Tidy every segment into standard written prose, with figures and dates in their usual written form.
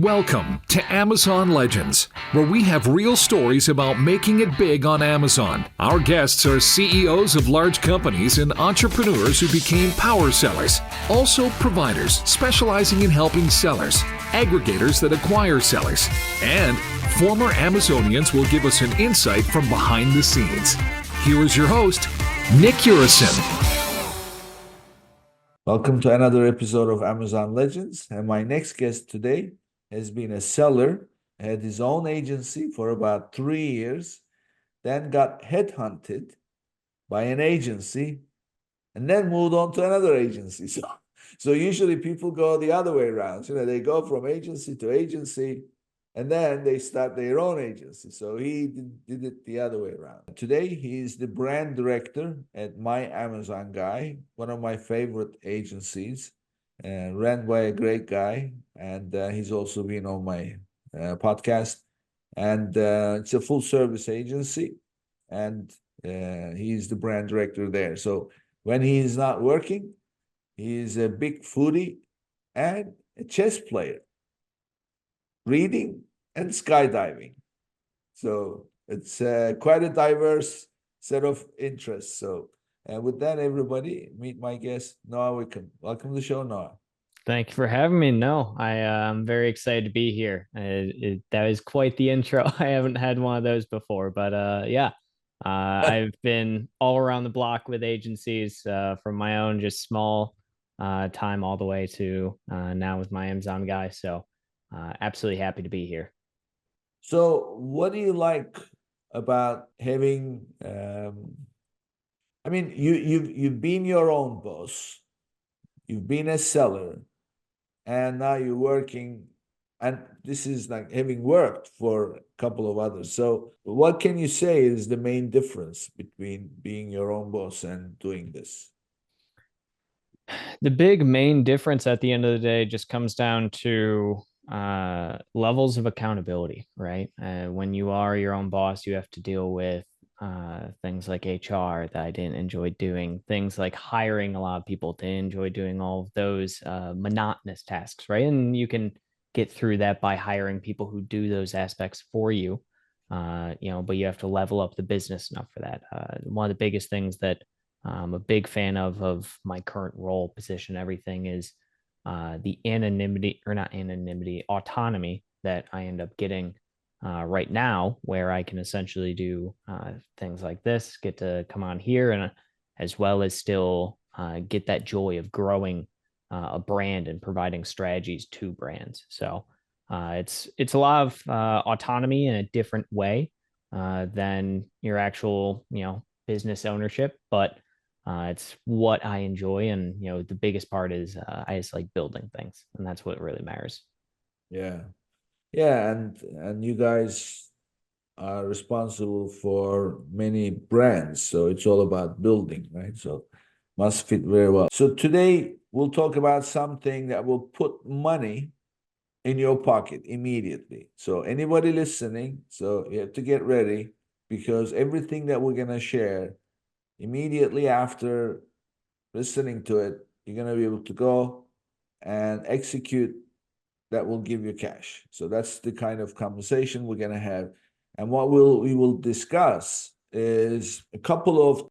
Welcome to Amazon Legends, where we have real stories about making it big on Amazon. Our guests are CEOs of large companies and entrepreneurs who became power sellers, also providers specializing in helping sellers, aggregators that acquire sellers, and former Amazonians will give us an insight from behind the scenes. Here is your host, Nick Urison. Welcome to another episode of Amazon Legends. And my next guest today has been a seller, had his own agency for about 3 years, then got headhunted by an agency, and then moved on to another agency. So usually people go the other way around. They go from agency to agency, and then they start their own agency. So he did it the other way around. Today, he is the brand director at My Amazon Guy, one of my favorite agencies, ran by a great guy. And he's also been on my podcast. And it's a full service agency. And he's the brand director there. So when he is not working, he is a big foodie and a chess player, reading and skydiving. So it's quite a diverse set of interests. So with that, everybody, meet my guest, Noah Wickham. Welcome to the show, Noah. Thank you for having me. No, I'm very excited to be here. That was quite the intro. I haven't had one of those before, but yeah, I've been all around the block with agencies from my own just small time all the way to now with my Amazon Guy. So absolutely happy to be here. So what do you like about having, you've been your own boss, you've been a seller, and now you're working, and this is like having worked for a couple of others. So what can you say is the main difference between being your own boss and doing this? The big main difference at the end of the day just comes down to levels of accountability, right? When you are your own boss, you have to deal with things like HR that I didn't enjoy doing, things like hiring a lot of people, didn't enjoy doing all of those monotonous tasks, right? And you can get through that by hiring people who do those aspects for you, but you have to level up the business enough for that. One of the biggest things that I'm a big fan of my current role, position, everything is the autonomy that I end up getting right now, where I can essentially do things like this, get to come on here, and as well as still get that joy of growing a brand and providing strategies to brands. So it's a lot of autonomy in a different way than your actual business ownership, but it's what I enjoy. And, the biggest part is I just like building things, and that's what really matters. Yeah. Yeah. And you guys are responsible for many brands. So it's all about building, right? So must fit very well. So today we'll talk about something that will put money in your pocket immediately. So anybody listening, so you have to get ready, because everything that we're going to share immediately after listening to it, you're going to be able to go and execute. That will give you cash. So that's the kind of conversation we're going to have. And what we will discuss is a couple of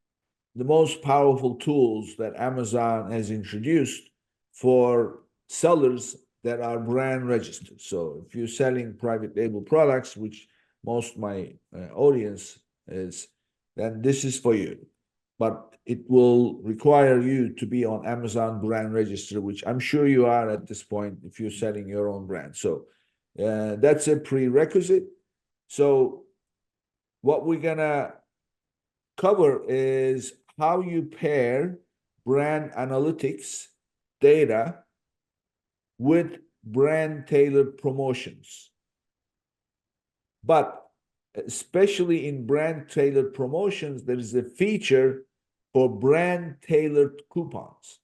the most powerful tools that Amazon has introduced for sellers that are brand registered. So if you're selling private label products, which most of my audience is, then this is for you. But it will require you to be on Amazon brand register, which I'm sure you are at this point if you're selling your own brand. So that's a prerequisite. So what we're gonna cover is how you pair brand analytics data with brand tailored promotions. But especially in brand tailored promotions, there is a feature for brand tailored coupons.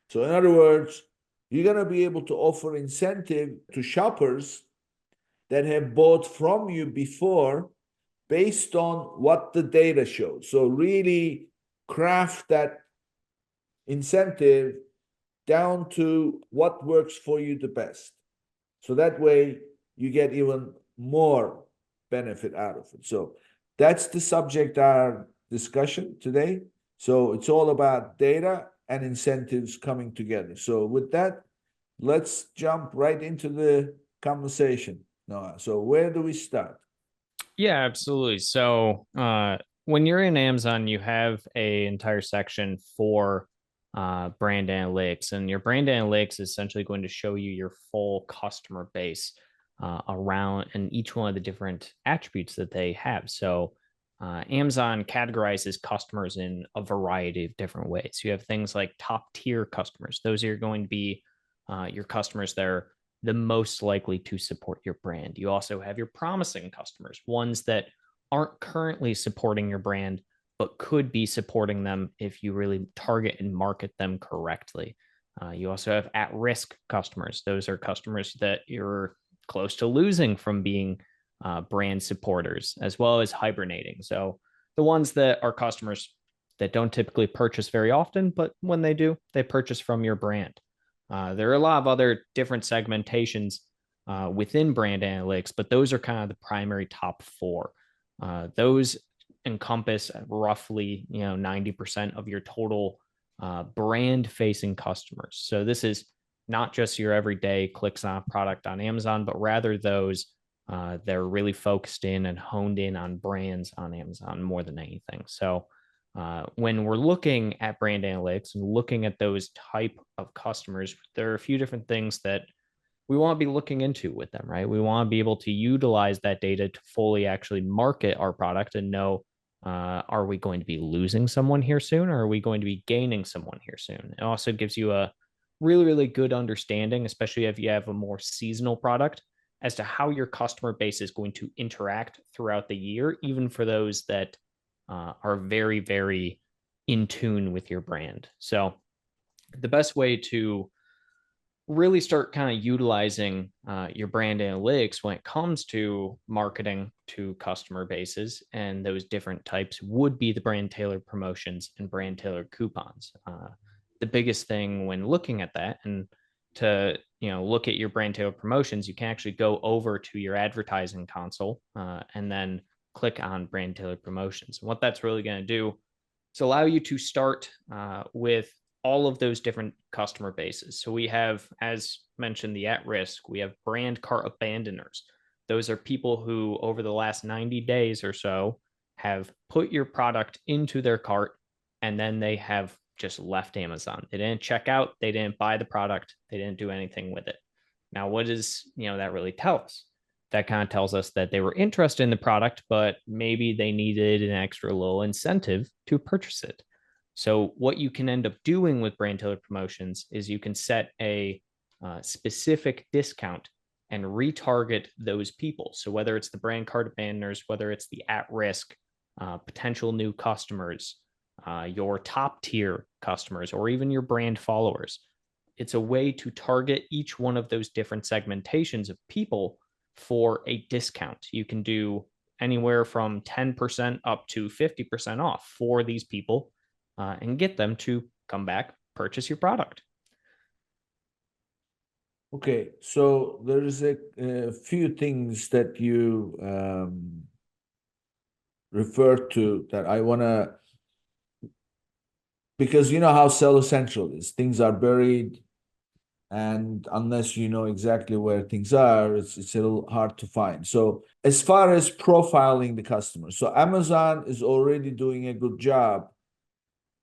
So in other words, you're going to be able to offer incentive to shoppers that have bought from you before based on what the data shows. So really craft that incentive down to what works for you the best. So that way you get even more benefit out of it. So that's the subject our discussion today. So it's all about data and incentives coming together. So with that, let's jump right into the conversation, Noah. So where do we start? Yeah, absolutely. So when you're in Amazon, you have a entire section for brand analytics, and your brand analytics is essentially going to show you your full customer base around and each one of the different attributes that they have. So Amazon categorizes customers in a variety of different ways. You have things like top tier customers. Those are going to be your customers that are the most likely to support your brand. You also have your promising customers, ones that aren't currently supporting your brand, but could be supporting them if you really target and market them correctly. You also have at-risk customers. Those are customers that you're close to losing from being brand supporters, as well as hibernating. So the ones that are customers that don't typically purchase very often, but when they do, they purchase from your brand. There are a lot of other different segmentations within brand analytics, but those are kind of the primary top four. Those encompass roughly 90% of your total brand facing customers. So this is not just your everyday clicks on a product on Amazon, but rather those that are really focused in and honed in on brands on Amazon more than anything. So when we're looking at brand analytics and looking at those type of customers, there are a few different things that we want to be looking into with them, right? We want to be able to utilize that data to fully actually market our product and know, are we going to be losing someone here soon, or are we going to be gaining someone here soon? It also gives you a really, really good understanding, especially if you have a more seasonal product, as to how your customer base is going to interact throughout the year, even for those that are very, very in tune with your brand. So the best way to really start kind of utilizing your brand analytics when it comes to marketing to customer bases and those different types would be the brand tailored promotions and brand tailored coupons. The biggest thing when looking at that, and to look at your brand tailored promotions, you can actually go over to your advertising console and then click on brand tailored promotions. And what that's really going to do is allow you to start with all of those different customer bases. So we have, as mentioned, the at-risk, we have brand cart abandoners. Those are people who over the last 90 days or so have put your product into their cart and then they have just left Amazon. They didn't check out, they didn't buy the product, they didn't do anything with it. Now, what does that really tell us? That kind of tells us that they were interested in the product, but maybe they needed an extra little incentive to purchase it. So what you can end up doing with brand tailored promotions is you can set a specific discount and retarget those people. So whether it's the brand cart abandoners, whether it's the at-risk potential new customers, your top tier customers, or even your brand followers, it's a way to target each one of those different segmentations of people for a discount. You can do anywhere from 10% up to 50% off for these people and get them to come back, purchase your product. Okay, so there is a few things that you referred to that I want to, because you know how Seller Central is, things are buried, and unless you know exactly where things are, it's a little hard to find. So as far as profiling the customer, so Amazon is already doing a good job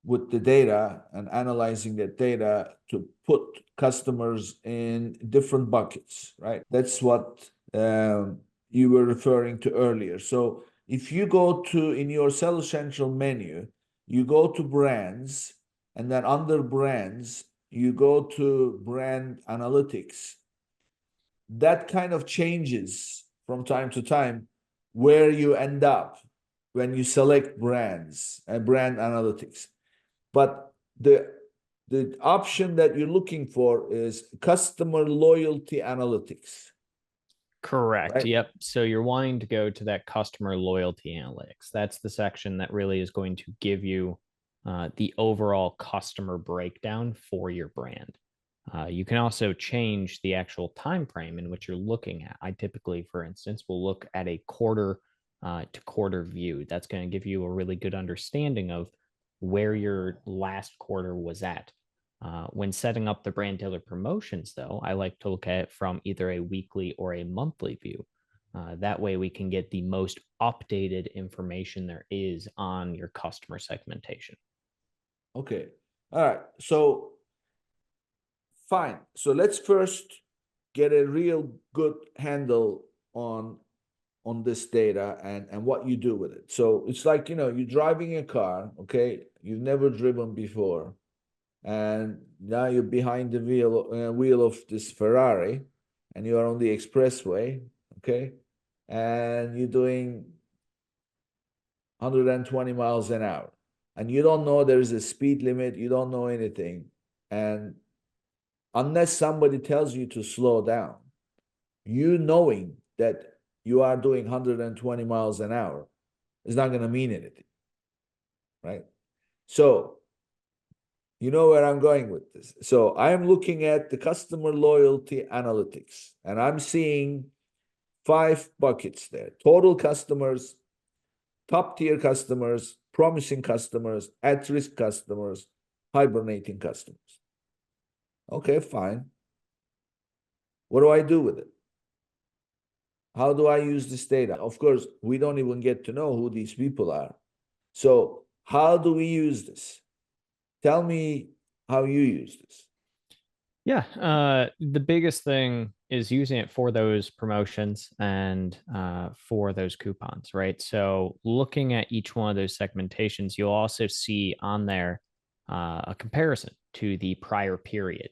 with the data and analyzing that data to put customers in different buckets, right? That's what you were referring to earlier. So if you go to, in your Seller Central menu, you go to brands, and then under brands, you go to brand analytics. That kind of changes from time to time where you end up when you select brands and brand analytics. But the option that you're looking for is customer loyalty analytics. Correct. Right? Yep. So you're wanting to go to that customer loyalty analytics. That's the section that really is going to give you the overall customer breakdown for your brand. You can also change the actual time frame in which you're looking at. I typically, for instance, will look at a quarter to quarter view. That's going to give you a really good understanding of where your last quarter was at. When setting up the brand tailored promotions, though, I like to look at it from either a weekly or a monthly view. That way, we can get the most updated information there is on your customer segmentation. Okay. All right. So fine. So let's first get a real good handle on this data and what you do with it. So it's like, you're driving a car, okay? You've never driven before, and now you're behind the wheel of this Ferrari, and you are on the expressway, okay? And you're doing 120 miles an hour, and you don't know there is a speed limit, you don't know anything, and unless somebody tells you to slow down, you knowing that you are doing 120 miles an hour is not going to mean anything, right? So you know where I'm going with this. So I'm looking at the customer loyalty analytics, and I'm seeing 5 buckets there: total customers, top tier customers, promising customers, at risk customers, hibernating customers. Okay, fine. What do I do with it? How do I use this data? Of course, we don't even get to know who these people are. So how do we use this? Tell me how you use this. Yeah, the biggest thing is using it for those promotions and for those coupons, right? So looking at each one of those segmentations, you'll also see on there a comparison to the prior period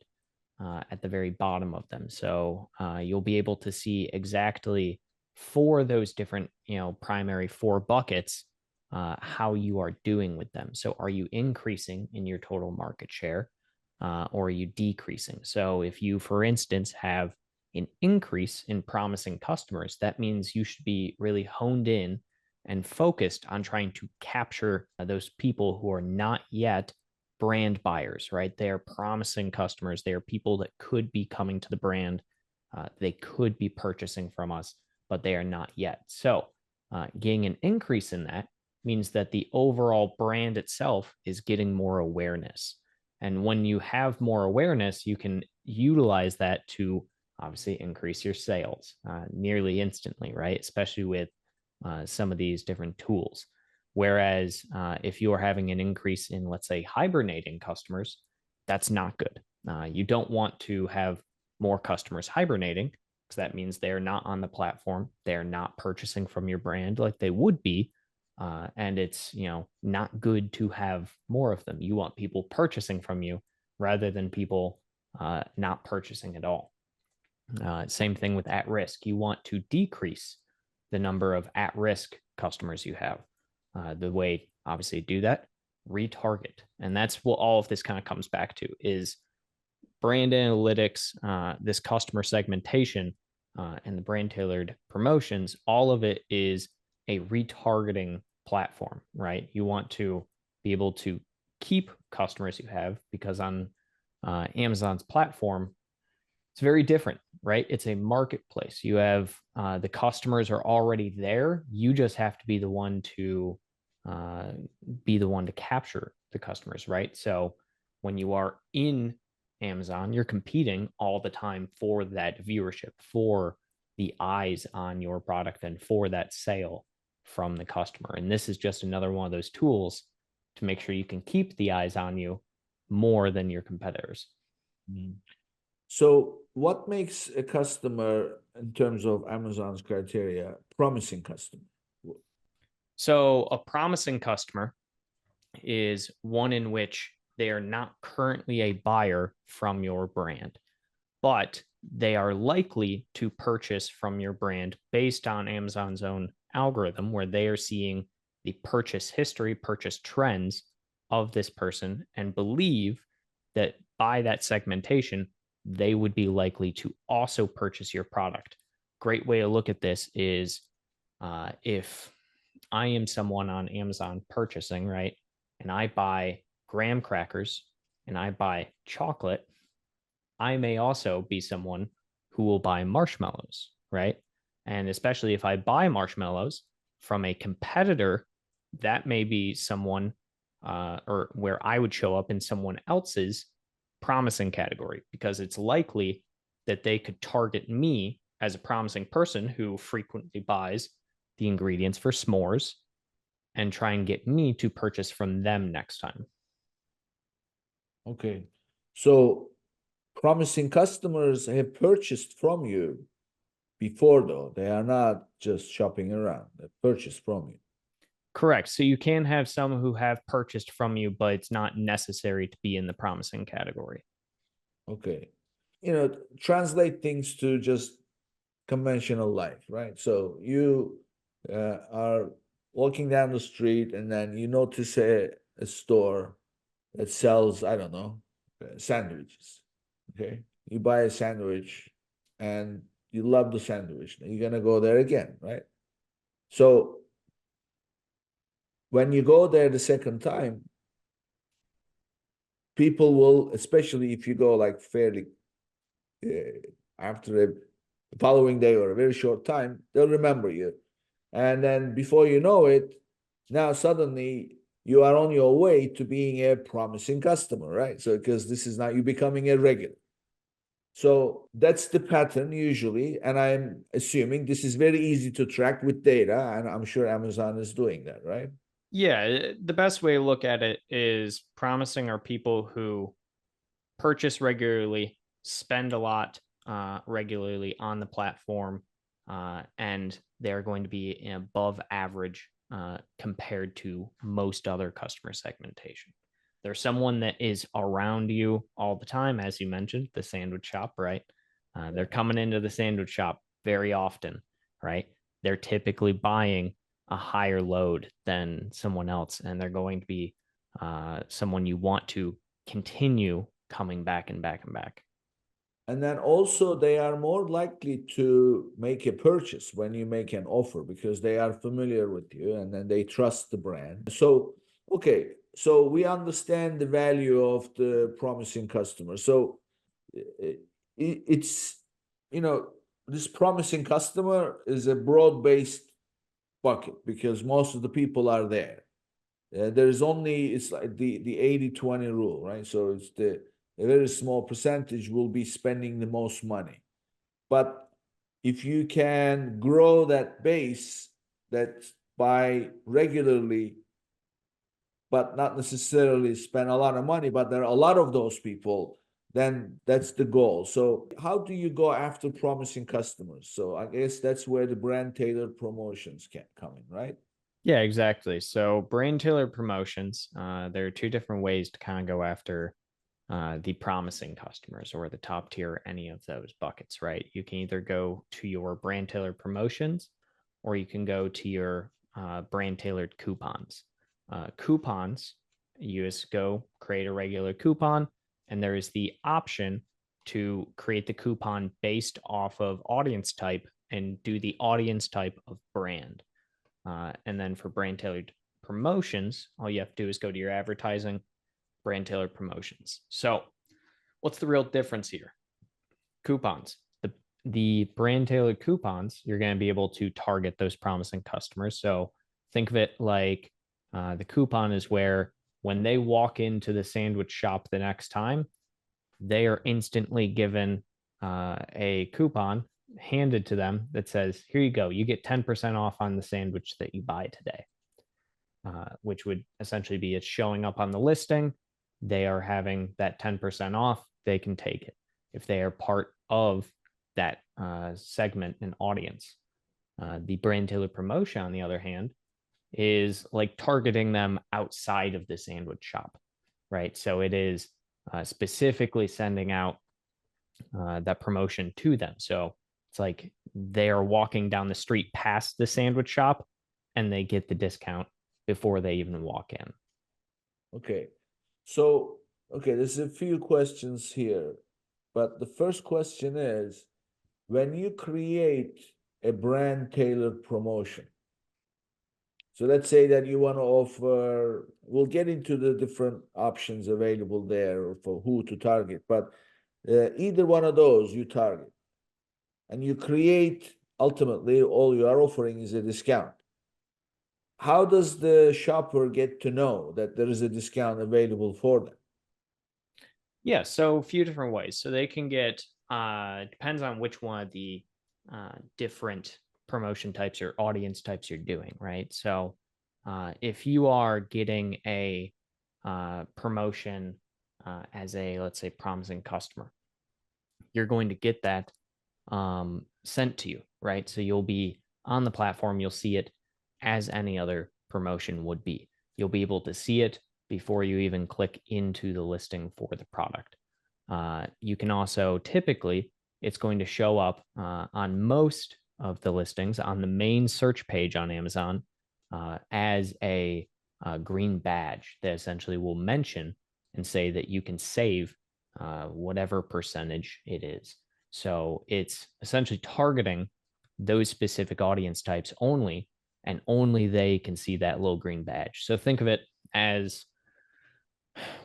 at the very bottom of them. So you'll be able to see exactly for those different, primary 4 buckets, how you are doing with them. So are you increasing in your total market share? Or are you decreasing? So if you, for instance, have an increase in promising customers, that means you should be really honed in and focused on trying to capture those people who are not yet brand buyers, right? They are promising customers. They are people that could be coming to the brand. They could be purchasing from us, but they are not yet. So getting an increase in that means that the overall brand itself is getting more awareness. And when you have more awareness, you can utilize that to obviously increase your sales nearly instantly, right? Especially with some of these different tools. Whereas if you are having an increase in, let's say, hibernating customers, that's not good. You don't want to have more customers hibernating because that means they're not on the platform. They're not purchasing from your brand like they would be. And it's, not good to have more of them. You want people purchasing from you rather than people not purchasing at all. Same thing with at risk. You want to decrease the number of at risk customers you have. The way, obviously, to do that, retarget. And that's what all of this kind of comes back to is brand analytics, this customer segmentation, and the brand tailored promotions. All of it is a retargeting platform, right? You want to be able to keep customers you have because on Amazon's platform, it's very different, right? It's a marketplace. You have the customers are already there. You just have to be the one to capture the customers, right? So when you are in Amazon, you're competing all the time for that viewership, for the eyes on your product, and for that sale from the customer. And this is just another one of those tools to make sure you can keep the eyes on you more than your competitors. So what makes a customer, in terms of Amazon's criteria, promising customer? So a promising customer is one in which they are not currently a buyer from your brand, but they are likely to purchase from your brand based on Amazon's own algorithm, where they are seeing the purchase history, purchase trends of this person, and believe that by that segmentation, they would be likely to also purchase your product. Great way to look at this is if I am someone on Amazon purchasing, right, and I buy graham crackers and I buy chocolate, I may also be someone who will buy marshmallows, right? And especially if I buy marshmallows from a competitor, that may be someone or where I would show up in someone else's promising category because it's likely that they could target me as a promising person who frequently buys the ingredients for s'mores and try and get me to purchase from them next time. Okay. So promising customers have purchased from you before, though. They are not just shopping around. They purchased from you. Correct. So you can have some who have purchased from you, but it's not necessary to be in the promising category. Okay. Translate things to just conventional life, right? So you are walking down the street and then you notice a store that sells, I don't know, sandwiches. Okay. You buy a sandwich and you love the sandwich. You're going to go there again, right? So when you go there the second time, people will, especially if you go like fairly after a following day or a very short time, they'll remember you. And then before you know it, now suddenly you are on your way to being a promising customer, right? So because this is now you becoming a regular. So that's the pattern usually. And I'm assuming this is very easy to track with data. And I'm sure Amazon is doing that, right? Yeah, the best way to look at it is promising are people who purchase regularly, spend a lot regularly on the platform, and they're going to be above average compared to most other customer segmentation. There's someone that is around you all the time, as you mentioned, the sandwich shop, right? They're coming into the sandwich shop very often, right? They're typically buying a higher load than someone else, and they're going to be someone you want to continue coming back and back and back. And then also they are more likely to make a purchase when you make an offer because they are familiar with you and then they trust the brand. So, okay, so we understand the value of the promising customer. So it's, this promising customer is a broad-based bucket because most of the people are there. There's only, it's like the 80-20 rule, right? So it's a very small percentage will be spending the most money. But if you can grow that base, that by regularly, but not necessarily spend a lot of money, but there are a lot of those people, then that's the goal. So how do you go after promising customers? So I guess that's where the brand tailored promotions can come in, right? Yeah, exactly. So brain tailored promotions, there are two different ways to kind of go after the promising customers or the top tier, any of those buckets, right? You can either go to your brand tailored promotions or you can go to your brand tailored coupons. Coupons, you just go create a regular coupon, and there is the option to create the coupon based off of audience type and do the audience type of brand. And then for brand tailored promotions, all you have to do is go to your advertising, brand tailored promotions. So, what's the real difference here? Coupons. The brand tailored coupons, you're going to be able to target those promising customers. So, think of it like the coupon is where when they walk into the sandwich shop the next time, they are instantly given a coupon handed to them that says, here you go, you get 10% off on the sandwich that you buy today, which would essentially be it's showing up on the listing. They are having that 10% off. They can take it if they are part of that segment and audience. The brand tailored promotion, on the other hand, is like targeting them outside of the sandwich shop, right? So it is specifically sending out that promotion to them. So it's like they are walking down the street past the sandwich shop and they get the discount before they even walk in. Okay. So, okay, there's a few questions here, but the first question is, when you create a brand tailored promotion, so let's say that you want to offer, we'll get into the different options available there for who to target, but Either one of those you target, and you create, ultimately all you are offering is a discount. How does the shopper get to know that there is a discount available for them? Yeah, so a few different ways. So they can get, depends on which one of the different promotion types or audience types you're doing, right? So if you are getting a promotion as a, let's say, promising customer, you're going to get that sent to you, right? So you'll be on the platform, you'll see it as any other promotion would be. You'll be able to see it before you even click into the listing for the product. You can also typically, it's going to show up on most of the listings on the main search page on Amazon as a green badge that essentially will mention and say that you can save whatever percentage it is. So it's essentially targeting those specific audience types only, and only they can see that little green badge. So think of it as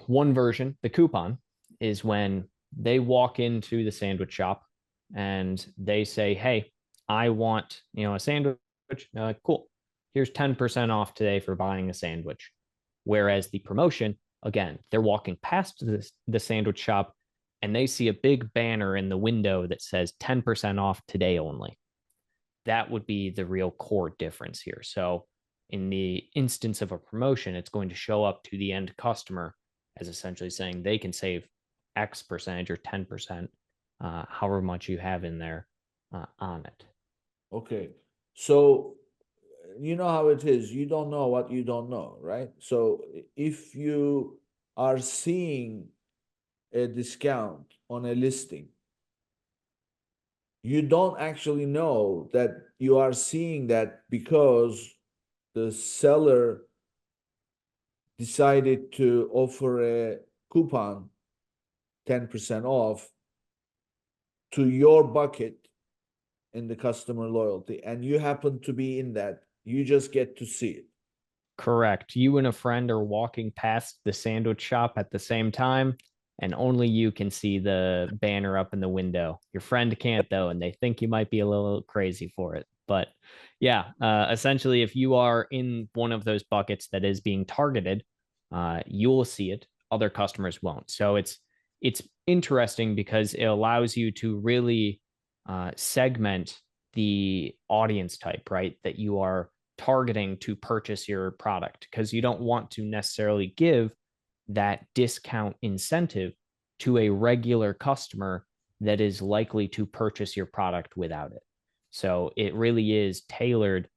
one version. The coupon is when they walk into the sandwich shop and they say, hey, I want, a sandwich. Cool. Here's 10% off today for buying a sandwich. Whereas the promotion, again, they're walking past the sandwich shop and they see a big banner in the window that says 10% off today only. That would be the real core difference here. So in the instance of a promotion, it's going to show up to the end customer as essentially saying they can save X percentage or 10%, however much you have in there on it. Okay. So you know how it is. You don't know what you don't know, right? So if you are seeing a discount on a listing, you don't actually know that you are seeing that because the seller decided to offer a coupon 10% off to your bucket in the customer loyalty, and you happen to be in that. You just get to see it. Correct. You and a friend are walking past the sandwich shop at the same time, and only you can see the banner up in the window. Your friend can't, though, and they think you might be a little crazy for it. But yeah, essentially, if you are in one of those buckets that is being targeted, you'll see it. Other customers won't. So it's interesting because it allows you to really segment the audience type, right? That you are targeting to purchase your product, because you don't want to necessarily give that discount incentive to a regular customer that is likely to purchase your product without it. So it really is tailored,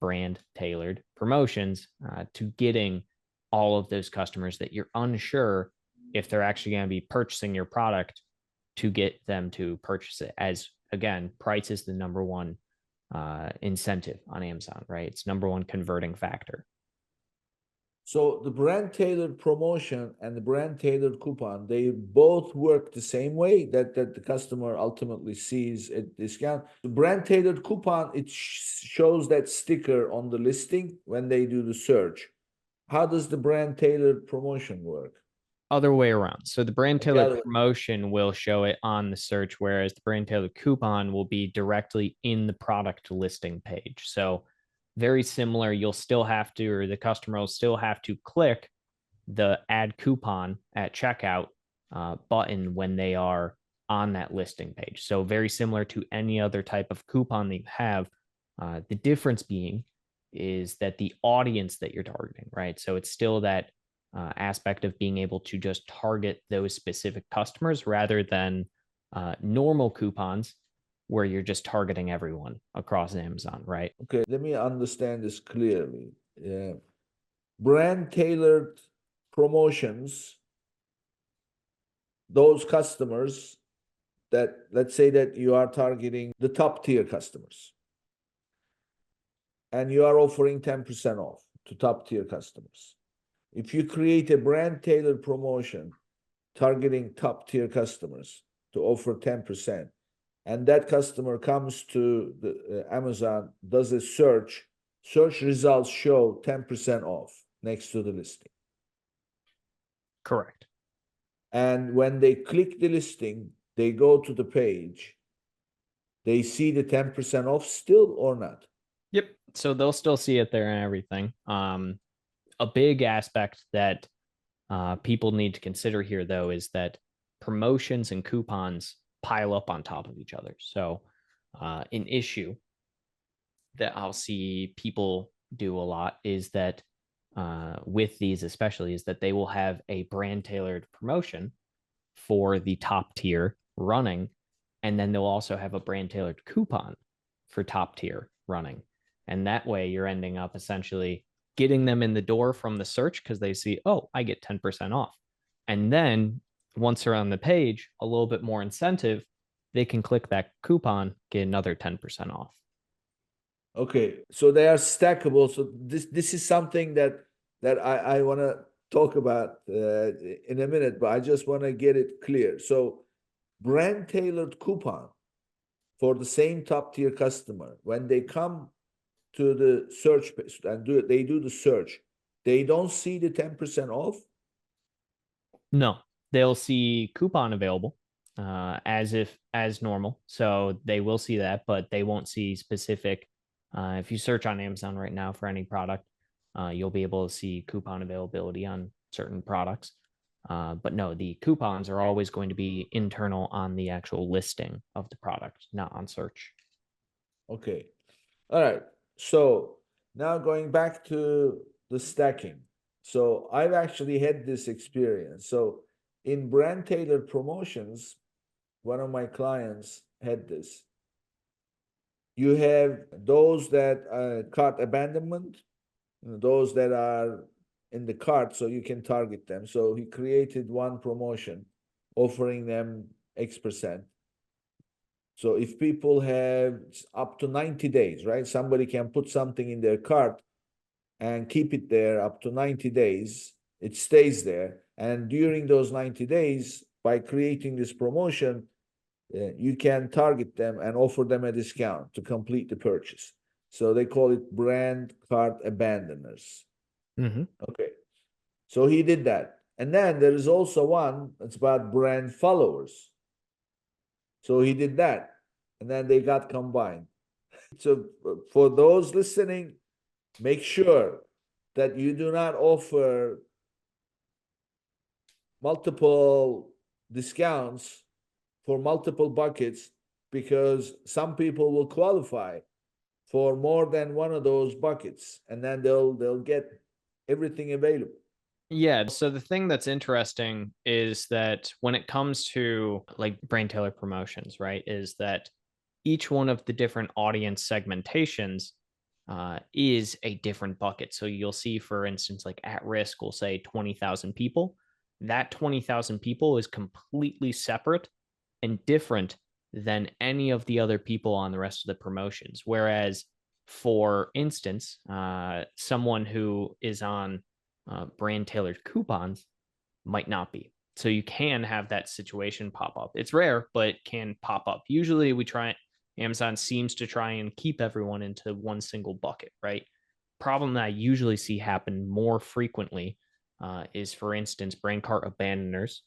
brand tailored promotions to getting all of those customers that you're unsure if they're actually going to be purchasing your product, to get them to purchase it. As again, price is the number one incentive on Amazon, right? It's number one converting factor. So the brand tailored promotion and the brand tailored coupon, they both work the same way, that the customer ultimately sees a discount. The brand tailored coupon, it shows that sticker on the listing when they do the search. How does the brand tailored promotion work? Other way around. So the brand The other tailored way. promotion will show it on the search, whereas the brand tailored coupon will be directly in the product listing page. So very similar. You'll still have to, or the customer will still have to click the add coupon at checkout button when they are on that listing page. So very similar to any other type of coupon that you have. The difference being is that the audience that you're targeting, right? So it's still that aspect of being able to just target those specific customers rather than normal coupons where you're just targeting everyone across Amazon, right? Okay, let me understand this clearly. Brand tailored promotions, those customers that, let's say that you are targeting the top tier customers and you are offering 10% off to top tier customers. If you create a brand tailored promotion targeting top tier customers to offer 10%, and that customer comes to the Amazon, does a search results show 10% off next to the listing. Correct. And when they click the listing, they go to the page, they see the 10% off still or not? Yep. So they'll still see it there and everything. A big aspect that people need to consider here, though, is that promotions and coupons pile up on top of each other. So an issue that I'll see people do a lot is that with these especially is that they will have a brand tailored promotion for the top tier running, and then they'll also have a brand tailored coupon for top tier running. And that way you're ending up essentially getting them in the door from the search because they see, oh, I get 10% off. And then once they're on the page, a little bit more incentive, they can click that coupon, get another 10% off. Okay, so they are stackable. So this is something that I want to talk about in a minute, but I just want to get it clear. So brand tailored coupon for the same top tier customer, when they come to the search page and they do the search, they don't see the 10% off? No, they'll see coupon available as normal. So they will see that, but they won't see specific. If you search on Amazon right now for any product, you'll be able to see coupon availability on certain products. But no, the coupons are always going to be internal on the actual listing of the product, not on search. Okay. All right. So now going back to the stacking. So I've actually had this experience. So in brand tailored promotions, one of my clients had this. You have those that cart abandonment, those that are in the cart, so you can target them. So he created one promotion offering them X%. So if people have up to 90 days, right? Somebody can put something in their cart and keep it there up to 90 days. It stays there. And during those 90 days, by creating this promotion, you can target them and offer them a discount to complete the purchase. So they call it brand cart abandoners. Mm-hmm. Okay. So he did that. And then there is also one that's about brand followers. So he did that. And then they got combined. So for those listening, make sure that you do not offer multiple discounts for multiple buckets, because some people will qualify for more than one of those buckets, and then they'll get everything available. Yeah. So the thing that's interesting is that when it comes to like brand tailored promotions, right, is that each one of the different audience segmentations is a different bucket. So you'll see, for instance, like at risk, we'll say 20,000 people. That 20,000 people is completely separate and different than any of the other people on the rest of the promotions. Whereas, for instance, someone who is on brand tailored coupons might not be. So you can have that situation pop up. It's rare, but it can pop up. Usually Amazon seems to try and keep everyone into one single bucket, right? Problem that I usually see happen more frequently is, for instance, brand cart abandoners.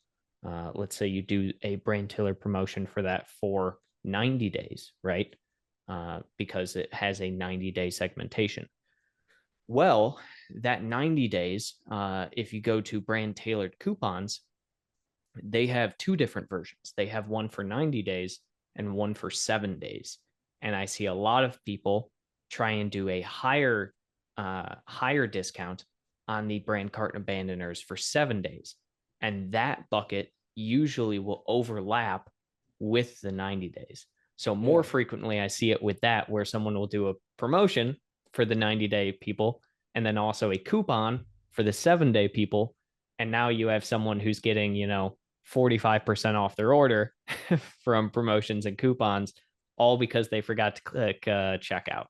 Let's say you do a brand tailored promotion for that for 90 days, right? Because it has a 90-day segmentation. Well, that 90 days, if you go to brand tailored coupons, they have two different versions. They have one for 90 days and one for 7 days. And I see a lot of people try and do a higher discount on the brand cart abandoners for 7 days. And that bucket usually will overlap with the 90 days. So more frequently, I see it with that, where someone will do a promotion for the 90-day people and then also a coupon for the 7-day people. And now you have someone who's getting, 45% off their order from promotions and coupons, all because they forgot to click checkout.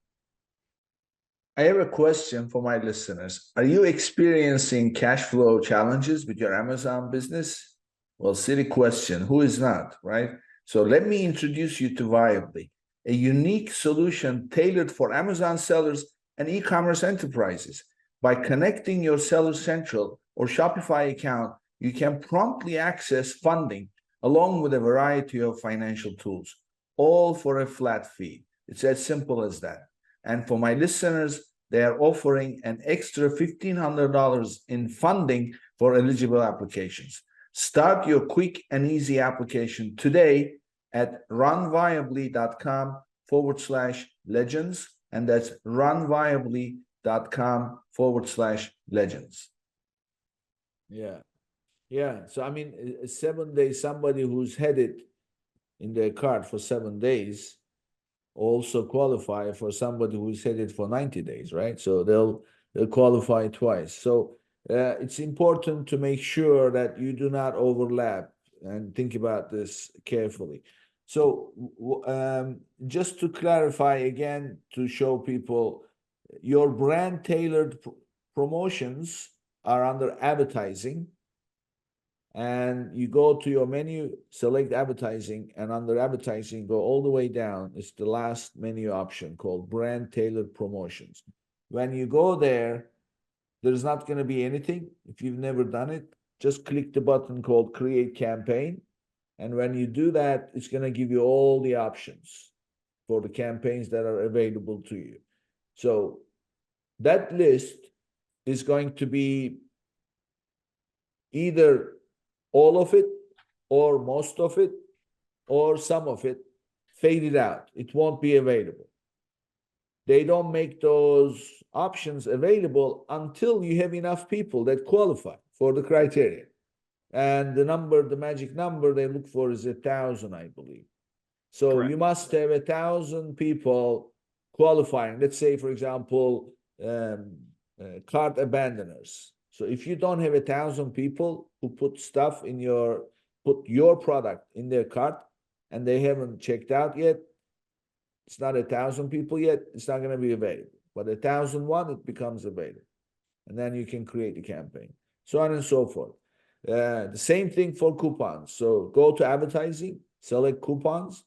I have a question for my listeners. Are you experiencing cash flow challenges with your Amazon business? Well, silly question. Who is not, right? So let me introduce you to Viably, a unique solution tailored for Amazon sellers and e-commerce enterprises. By connecting your Seller Central or Shopify account you can promptly access funding along with a variety of financial tools, all for a flat fee. It's as simple as that. And for my listeners, they are offering an extra $1,500 in funding for eligible applications. Start your quick and easy application today at runviably.com/legends. And that's runviably.com/legends. Yeah. Yeah. So, I mean, 7 days, somebody who's had it in their cart for 7 days also qualify for somebody who's had it for 90 days, right? So they'll qualify twice. So it's important to make sure that you do not overlap and think about this carefully. So just to clarify again, to show people, your brand tailored promotions are under advertising, and you go to your menu, select advertising, and under advertising, go all the way down. It's the last menu option called brand tailored promotions. When you go there, there's not going to be anything. If you've never done it, just click the button called create campaign. And when you do that, it's going to give you all the options for the campaigns that are available to you. So that list is going to be either all of it, or most of it, or some of it, faded out. It won't be available. They don't make those options available until you have enough people that qualify for the criteria. And the number, the magic number they look for is 1,000, I believe. So Correct. you must have 1,000 people qualifying. Let's say, for example, cart abandoners. So if you don't have 1,000 people who put your product in their cart and they haven't checked out yet, it's not 1,000 people yet, it's not going to be available. But 1,001, it becomes available. And then you can create a campaign, so on and so forth. The same thing for coupons. So go to advertising, select coupons,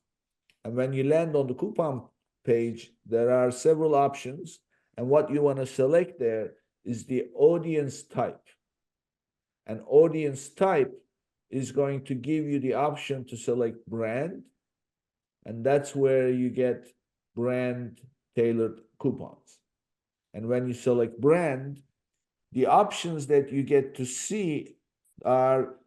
and when you land on the coupon page, there are several options. And what you want to select there is the audience type. An audience type is going to give you the option to select brand, and that's where you get brand tailored coupons. And when you select brand, the options that you get to see are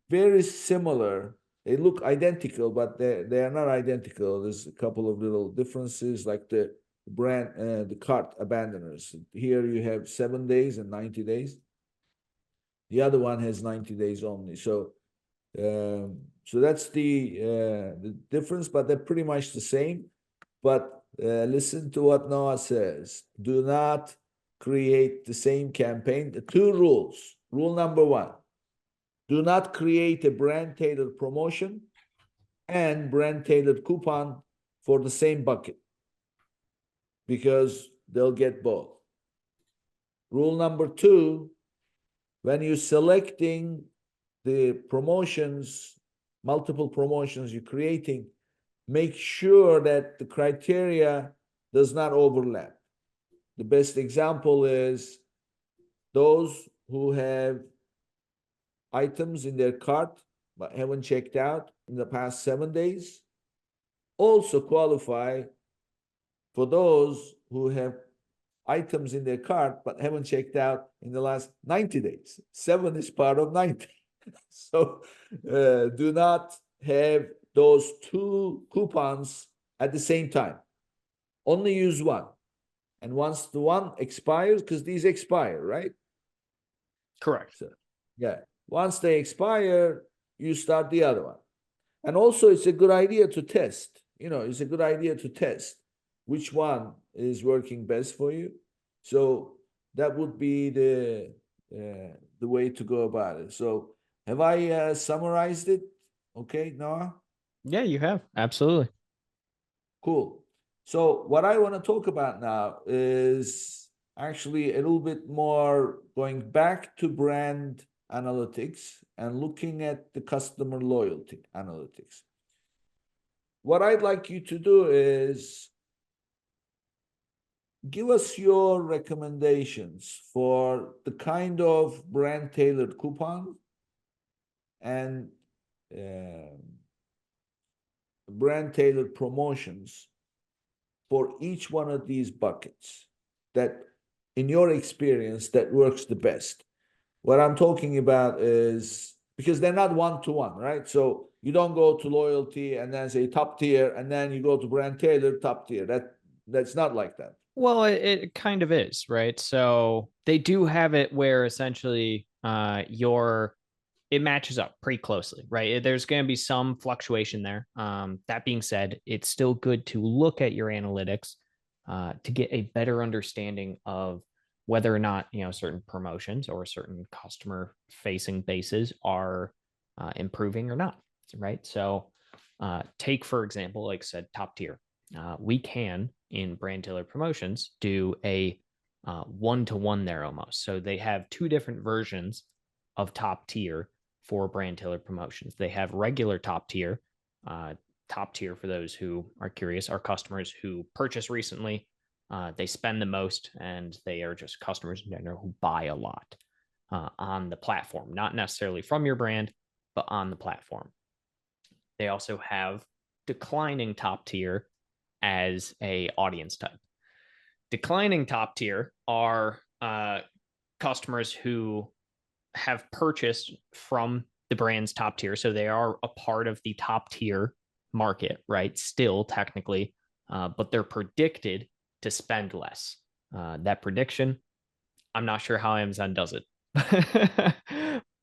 very similar. They look identical, but they are not identical. There's a couple of little differences, like the brand, the cart abandoners. Here you have 7 days and 90 days. The other one has 90 days only. So that's the difference, but they're pretty much the same. But listen to what Noah says. Do not create the same campaign. The 2 rules. Rule number 1, do not create a brand tailored promotion and brand tailored coupon for the same bucket, because they'll get both. Rule number 2, when you're selecting the promotions, multiple promotions you're creating, make sure that the criteria does not overlap. The best example is those who have items in their cart but haven't checked out in the past 7 days also qualify for those who have items in their cart but haven't checked out in the last 90 days. 7 is part of 90. So do not have those 2 coupons at the same time. Only use one. And once the one expires, because these expire, right? Correct. So, yeah. Once they expire, you start the other one. And also, it's a good idea to test. It's a good idea to test which one is working best for you. So that would be the way to go about it. So have I summarized it? Okay, Noah? Yeah, you have. Absolutely. Cool. So what I want to talk about now is actually a little bit more going back to brand analytics and looking at the customer loyalty analytics. What I'd like you to do is give us your recommendations for the kind of brand tailored coupon and uh, brand tailored promotions for each one of these buckets that, in your experience, that works the best. What I'm talking about is because they're not one-to-one, right? So you don't go to loyalty and then say top tier, and then you go to brand tailored top tier. That's not like that. Well, it kind of is, right? So they do have it where essentially it matches up pretty closely, right? There's going to be some fluctuation there. That being said, it's still good to look at your analytics to get a better understanding of whether or not, certain promotions or certain customer facing bases are improving or not, right? So take, for example, like I said, top tier. We can, in brand tailored promotions, do a one-to-one there almost. So they have two different versions of top tier for brand tailored promotions. They have regular top tier. Top tier, for those who are curious, are customers who purchase recently. They spend the most, and they are just customers in general who buy a lot on the platform, not necessarily from your brand, but on the platform. They also have declining top tier as a audience type. Declining top tier are customers who have purchased from the brand's top tier. So they are a part of the top tier market, right? Still technically, but they're predicted to spend less. That prediction, I'm not sure how Amazon does it,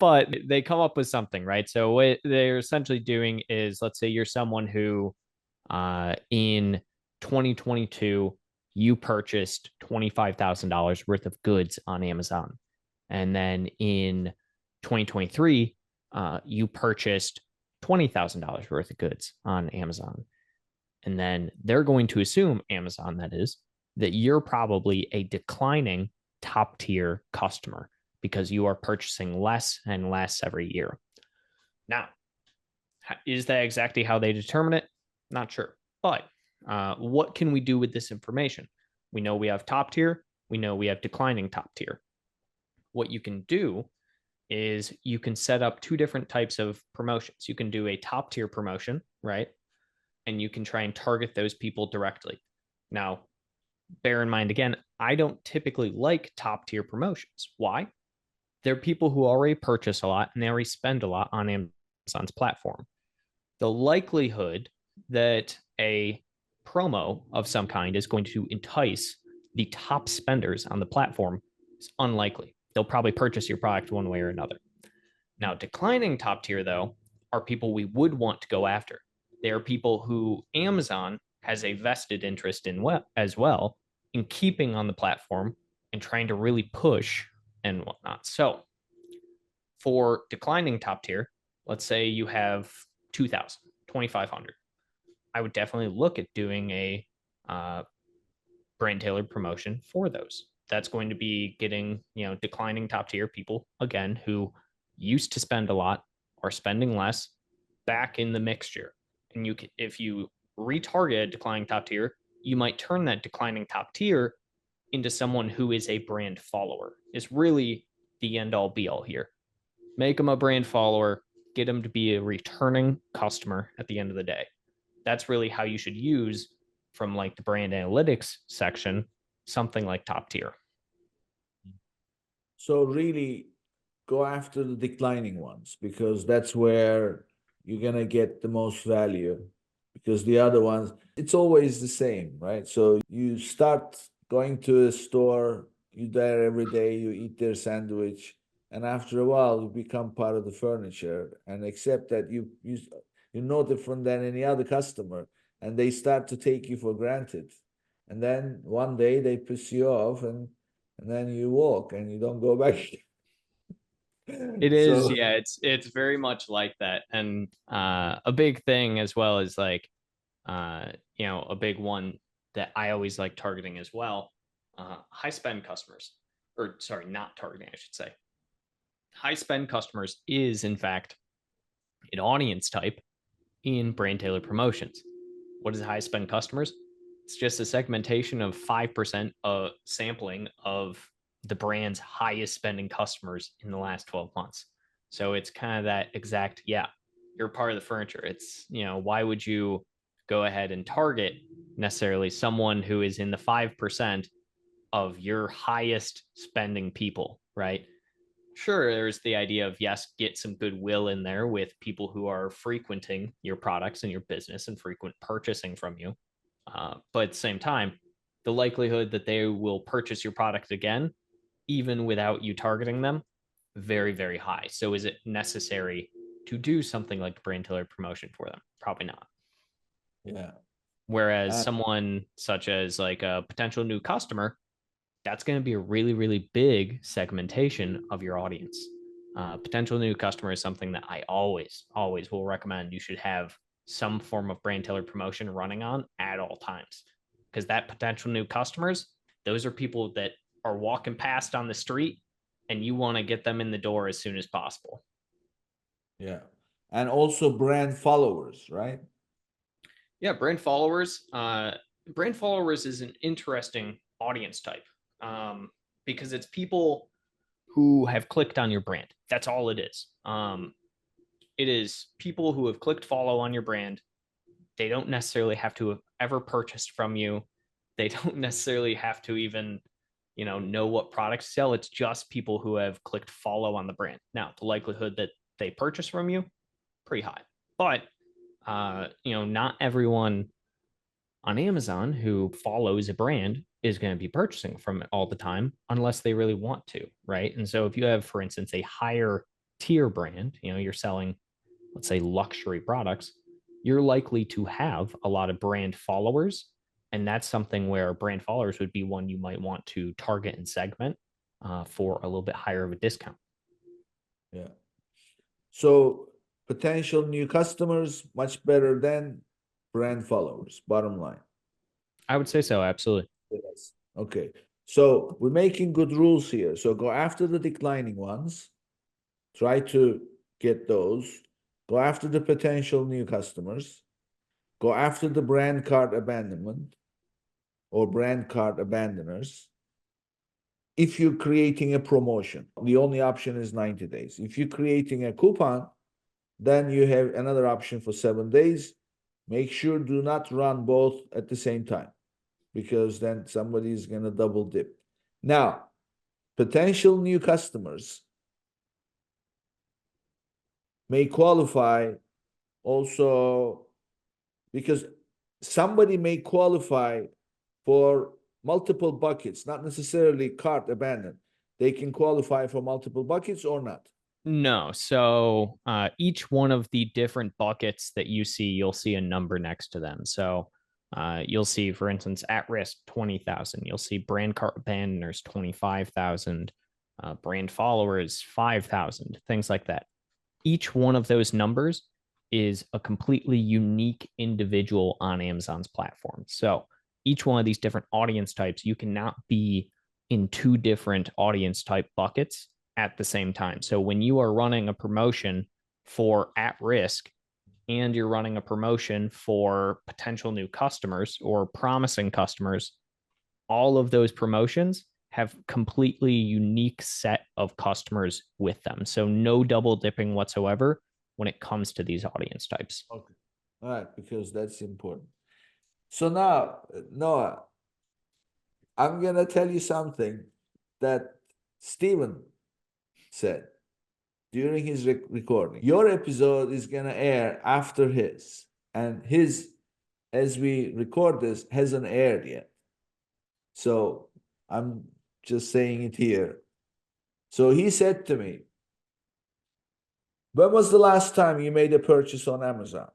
but they come up with something, right? So what they're essentially doing is, let's say you're someone who in 2022, you purchased $25,000 worth of goods on Amazon. And then in 2023, you purchased $20,000 worth of goods on Amazon. And then they're going to assume, Amazon that is, that you're probably a declining top tier customer because you are purchasing less and less every year. Now, is that exactly how they determine it? Not sure. But what can we do with this information? We know we have top tier. We know we have declining top tier. What you can do is you can set up two different types of promotions. You can do a top tier promotion, right? And you can try and target those people directly. Now, bear in mind, again, I don't typically like top tier promotions. Why? They're people who already purchase a lot and they already spend a lot on Amazon's platform. The likelihood that a promo of some kind is going to entice the top spenders on the platform is unlikely. They'll probably purchase your product one way or another. Now, declining top tier, though, are people we would want to go after. They are people who Amazon has a vested interest in as well in keeping on the platform and trying to really push and whatnot. So for declining top tier, let's say you have 2,000, 2,500. I would definitely look at doing a brand tailored promotion for those. That's going to be getting, declining top tier people, again, who used to spend a lot or spending less back in the mixture. And if you retarget a declining top tier, you might turn that declining top tier into someone who is a brand follower. Is really the end all be all here. Make them a brand follower, get them to be a returning customer at the end of the day. That's really how you should use, from like the brand analytics section, something like top tier. So really go after the declining ones, because that's where you're going to get the most value, because the other ones, it's always the same, right? So you start going to a store, you're there every day, you eat their sandwich, and after a while you become part of the furniture and accept that you're no different than any other customer, and they start to take you for granted. And then one day they piss you off, and then you walk and you don't go back. It is, yeah, it's very much like that. And a big thing as well is like a big one that I always like targeting as well, high spend customers, or sorry, not targeting, I should say. High spend customers is in fact an audience type in brand tailored promotions. What is high spend customers? It's just a segmentation of 5% of sampling of the brand's highest spending customers in the last 12 months. So it's kind of that exact, yeah, you're part of the furniture. It's, why would you go ahead and target necessarily someone who is in the 5% of your highest spending people, right? Sure, there's the idea of, yes, get some goodwill in there with people who are frequenting your products and your business and frequent purchasing from you. But at the same time, the likelihood that they will purchase your product again, even without you targeting them, very, very high. So is it necessary to do something like brand tailored promotion for them? Probably not. Yeah. Whereas someone such as like a potential new customer, that's going to be a really, really big segmentation of your audience. Potential new customer is something that I always, always will recommend you should have some form of brand tailored promotion running on at all times. Because that potential new customers, those are people that are walking past on the street and you want to get them in the door as soon as possible. Yeah. And also brand followers, right? Yeah, brand followers. Brand followers is an interesting audience type because it's people who have clicked on your brand. That's all it is. It is people who have clicked follow on your brand. They don't necessarily have to have ever purchased from you. They don't necessarily have to even, know what products sell. It's just people who have clicked follow on the brand. Now, the likelihood that they purchase from you, pretty high. But not everyone on Amazon who follows a brand is going to be purchasing from it all the time unless they really want to, right? And so if you have, for instance, a higher tier brand, you're selling, let's say, luxury products, you're likely to have a lot of brand followers. And that's something where brand followers would be one you might want to target and segment for a little bit higher of a discount. Yeah. So potential new customers, much better than brand followers, bottom line. I would say so, absolutely. Yes. Okay. So we're making good rules here. So go after the declining ones. Try to get those. Go after the potential new customers. Go after the brand card abandonment or brand card abandoners. If you're creating a promotion, the only option is 90 days. If you're creating a coupon, then you have another option for 7 days. Make sure do not run both at the same time because then somebody is going to double dip. Now, potential new customers may qualify also because somebody may qualify for multiple buckets, not necessarily cart abandoned. They can qualify for multiple buckets or not. No. So each one of the different buckets that you see, you'll see a number next to them. So you'll see, for instance, at risk 20,000. You'll see brand cart abandoners 25,000, brand followers 5,000, things like that. Each one of those numbers is a completely unique individual on Amazon's platform. So each one of these different audience types, you cannot be in two different audience type buckets at the same time. So when you are running a promotion for at risk and you're running a promotion for potential new customers or promising customers, all of those promotions have completely unique set of customers with them. So no double dipping whatsoever when it comes to these audience types. Okay. All right, because that's important. So now, Noah, I'm going to tell you something that Stephen said during his recording. Your episode is going to air after his, and his, as we record this, hasn't aired yet. So I'm just saying it here. So he said to me, when was the last time you made a purchase on Amazon?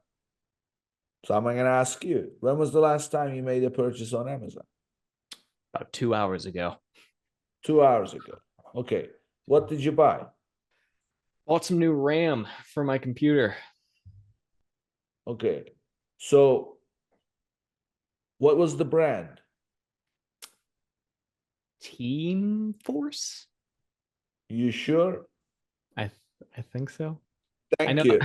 So I'm going to ask you, when was the last time you made a purchase on Amazon? About 2 hours ago. 2 hours ago. Okay. What did you buy? Bought some new RAM for my computer. Okay. So what was the brand? Team Force? You sure? I think so. Thank you.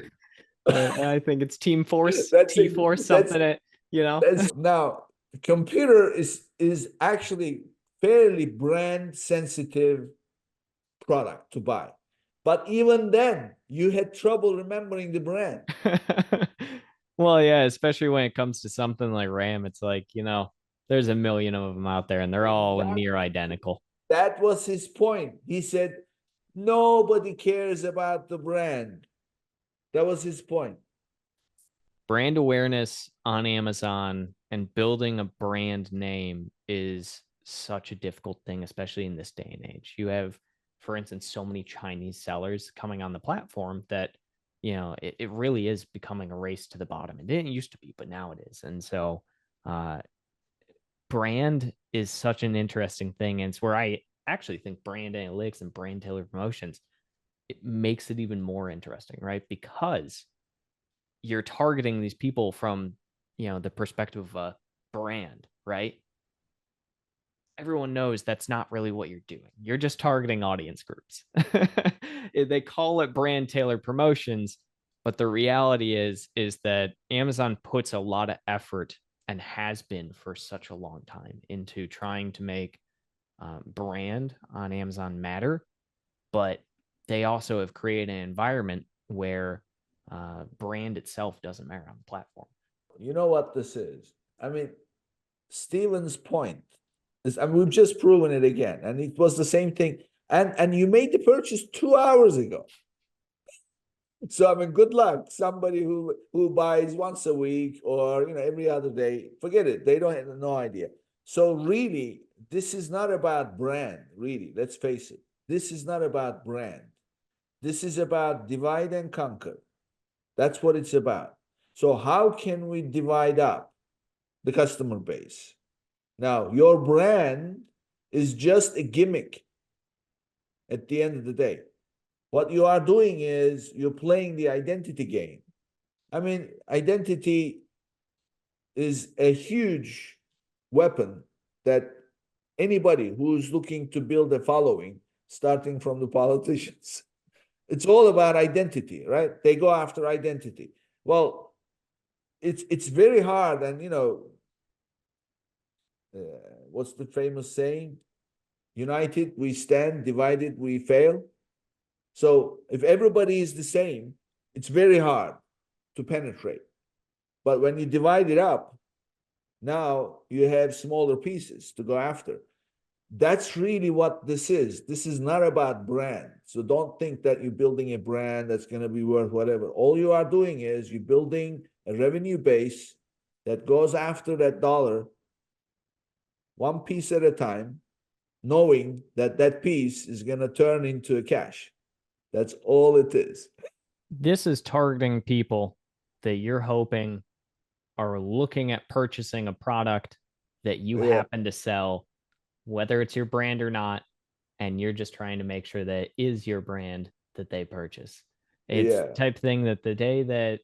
I think it's Team Force, That's T Force, something that, That's now the computer is actually fairly brand sensitive product to buy. But even then, you had trouble remembering the brand. Well, yeah, especially when it comes to something like RAM, it's like, there's a million of them out there and they're all near Exactly. identical. That was his point. He said, nobody cares about the brand. That was his point. Brand awareness on Amazon and building a brand name is such a difficult thing, especially in this day and age. You have, for instance, so many Chinese sellers coming on the platform that, it really is becoming a race to the bottom. It didn't used to be, but now it is. And so, brand is such an interesting thing. And it's where I actually think brand analytics and brand tailored promotions, it makes it even more interesting, right? Because you're targeting these people from, the perspective of a brand, right? Everyone knows that's not really what you're doing. You're just targeting audience groups. They call it brand tailored promotions, but the reality is that Amazon puts a lot of effort and has been for such a long time into trying to make brand on Amazon matter, but they also have created an environment where brand itself doesn't matter on the platform. You know what this is? I mean, Steven's point is, I mean, we've just proven it again, and it was the same thing. And you made the purchase 2 hours ago. So I mean, good luck. Somebody who buys once a week or every other day, forget it. They don't have no idea. So really, this is not about brand. Really, let's face it. This is not about brand. This is about divide and conquer. That's what it's about. So how can we divide up the customer base? Now, your brand is just a gimmick at the end of the day. What you are doing is you're playing the identity game. I mean, identity is a huge weapon that anybody who's looking to build a following, starting from the politicians, it's all about identity, right? They go after identity. Well, it's very hard, and what's the famous saying? United we stand, divided we fail. So if everybody is the same, it's very hard to penetrate. But when you divide it up, now you have smaller pieces to go after. That's really what this is. This is not about brand. So don't think that you're building a brand that's going to be worth whatever. All you are doing is you're building a revenue base that goes after that dollar one piece at a time, knowing that that piece is going to turn into a cash. That's all it is. This is targeting people that you're hoping are looking at purchasing a product that you happen to sell, whether it's your brand or not, and you're just trying to make sure that it is your brand that they purchase. It's the type of thing that the day that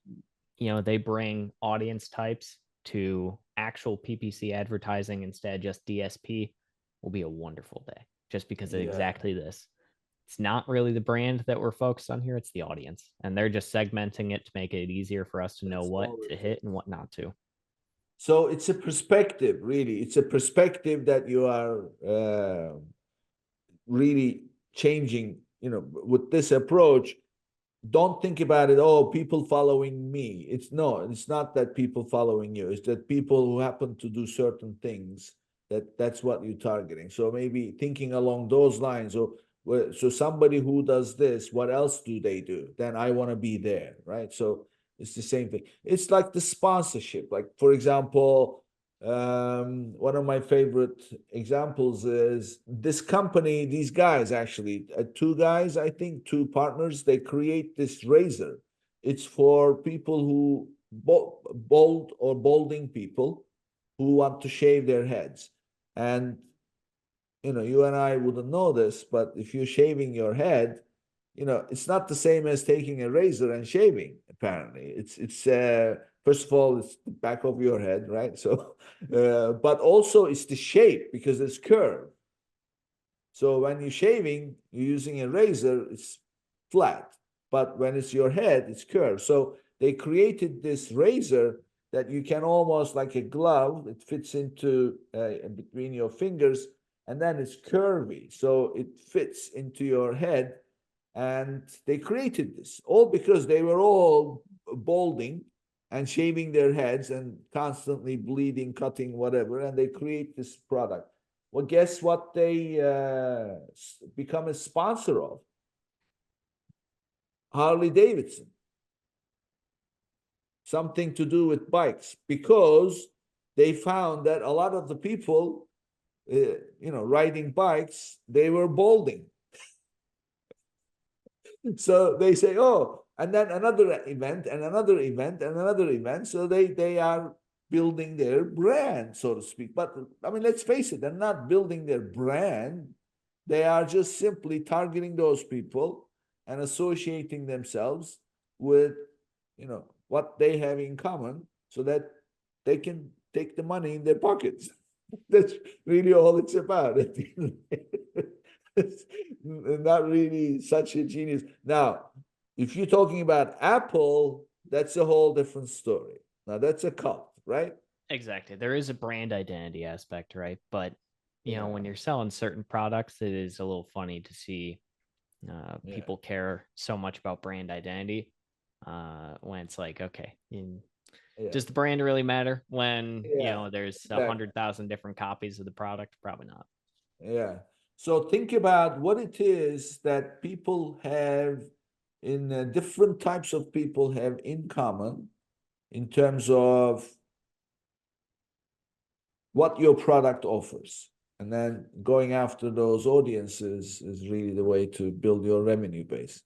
they bring audience types to actual PPC advertising instead just DSP will be a wonderful day, just because of exactly this. It's not really the brand that we're focused on here, it's the audience, and they're just segmenting it to make it easier for us to know what to hit and what not to. So it's a perspective, really. It's a perspective that you are really changing, with this approach. Don't think about it, oh, people following me. It's not that people following you. It's that people who happen to do certain things, that's what you're targeting. So maybe thinking along those lines, or so somebody who does this, what else do they do? Then I want to be there, right? So it's the same thing. It's like the sponsorship. Like, for example, one of my favorite examples is this company, these guys actually, two guys, I think, two partners, they create this razor. It's for people who bald or balding people who want to shave their heads. And you and I wouldn't know this, but if you're shaving your head, it's not the same as taking a razor and shaving. Apparently, it's first of all, it's the back of your head, right? So, but also it's the shape because it's curved. So when you're shaving, you're using a razor, it's flat. But when it's your head, it's curved. So they created this razor that you can almost like a glove. It fits into between your fingers, and then it's curvy, so it fits into your head. And they created this all because they were all balding and shaving their heads and constantly bleeding, cutting, whatever. And they create this product. Well, guess what they become a sponsor of? Harley Davidson. Something to do with bikes, because they found that a lot of the people, riding bikes, they were balding. So they say, oh, and then another event and another event and another event. So they are building their brand, so to speak. But I mean, let's face it, they're not building their brand. They are just simply targeting those people and associating themselves with, what they have in common, so that they can take the money in their pockets. That's really all it's about. It's not really such a genius. Now, if you're talking about Apple, that's a whole different story. Now, that's a cult, right? Exactly. There is a brand identity aspect, right? But Yeah. when you're selling certain products, it is a little funny to see Yeah. people care so much about brand identity when it's like, okay, Yeah. does the brand really matter when Yeah. there's Exactly. 100,000 different copies of the product? Probably not. Yeah. So think about what it is that people have different types of people have in common in terms of what your product offers. And then going after those audiences is really the way to build your revenue base.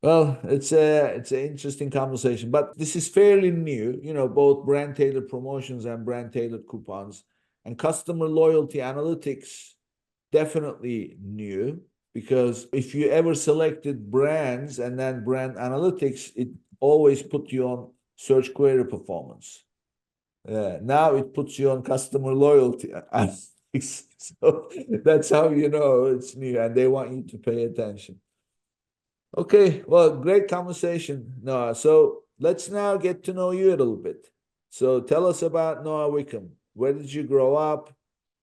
Well, it's an interesting conversation, but this is fairly new, both brand tailored promotions and brand tailored coupons, and customer loyalty analytics, definitely new, because if you ever selected brands and then brand analytics, it always put you on search query performance. Now it puts you on customer loyalty analytics. So that's how you know it's new, and they want you to pay attention. Okay, well, great conversation, Noah. So let's now get to know you a little bit. So tell us about Noah Wickham. Where did you grow up?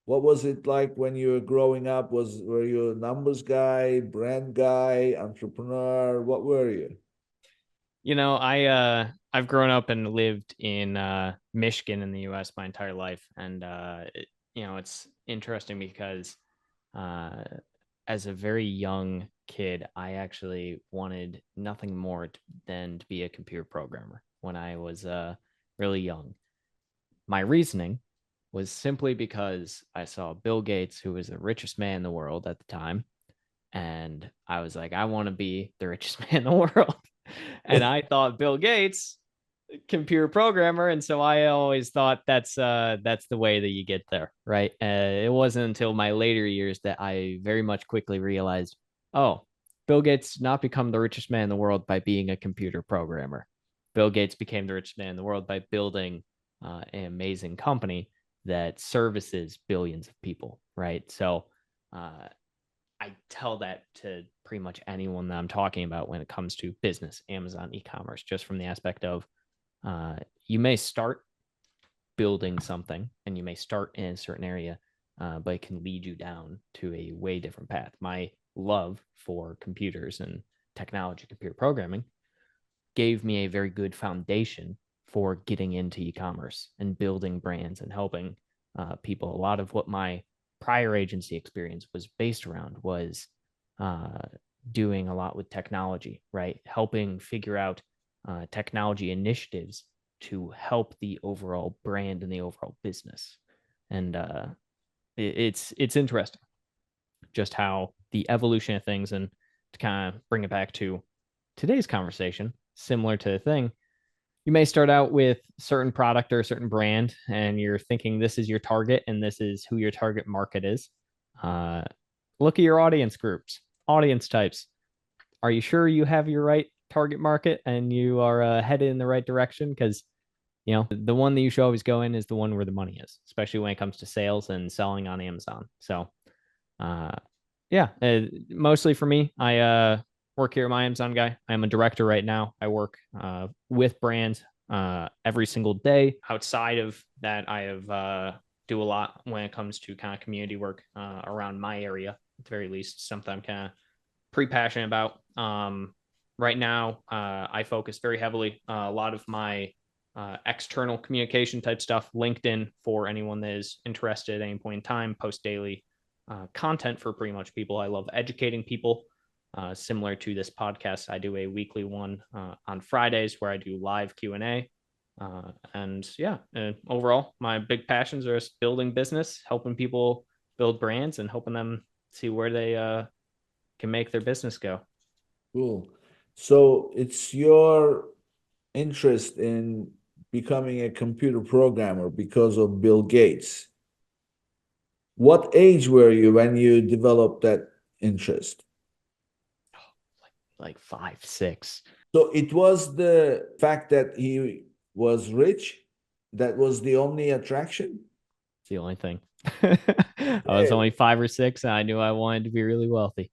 What was it like when you were growing up? Were you a numbers guy, brand guy, entrepreneur? What were you? I've grown up and lived in Michigan in the US my entire life. And it's interesting because uh as a very young kid, I actually wanted nothing more than to be a computer programmer when I was really young. My reasoning was simply because I saw Bill Gates, who was the richest man in the world at the time, and I was like, I want to be the richest man in the world. And I thought Bill Gates, computer programmer, and so I always thought that's the way that you get there, right? It wasn't until my later years that I very much quickly realized, oh, Bill Gates did not become the richest man in the world by being a computer programmer. Bill Gates became the richest man in the world by building an amazing company that services billions of people, right? So I tell that to pretty much anyone that I'm talking about when it comes to business, Amazon, e-commerce, just from the aspect of you may start building something and you may start in a certain area, but it can lead you down to a way different path. My love for computers and technology, computer programming, gave me a very good foundation for getting into e-commerce and building brands and helping people. A lot of what my prior agency experience was based around was uh, doing a lot with technology, right? Helping figure out technology initiatives to help the overall brand and the overall business. And it's interesting just how the evolution of things, and to kind of bring it back to today's conversation, similar to the thing, you may start out with certain product or a certain brand and you're thinking this is your target and this is who your target market is. uh, Look at your audience groups, audience types. Are you sure you have your right target market and you are headed in the right direction? Because the one that you should always go in is the one where the money is, especially when it comes to sales and selling on Amazon. So uh, yeah, mostly for me, I work here at my Amazon guy. I'm a director right now. I work with brands every single day. Outside of that, I have do a lot when it comes to kind of community work around my area. At the very least, something I'm kind of pretty passionate about. Right now, I focus very heavily a lot of my external communication type stuff, LinkedIn, for anyone that is interested at any point in time, post daily content for pretty much people. I love educating people. Similar to this podcast, I do a weekly one on Fridays where I do live Q&A. And yeah, overall, my big passions are building business, helping people build brands, and helping them see where they can make their business go. Cool. So it's your interest in becoming a computer programmer because of Bill Gates. What age were you when you developed that interest? Like 5, 6. So it was the fact that he was rich that was the only attraction? It's the only thing. I was only 5 or 6, and I knew I wanted to be really wealthy.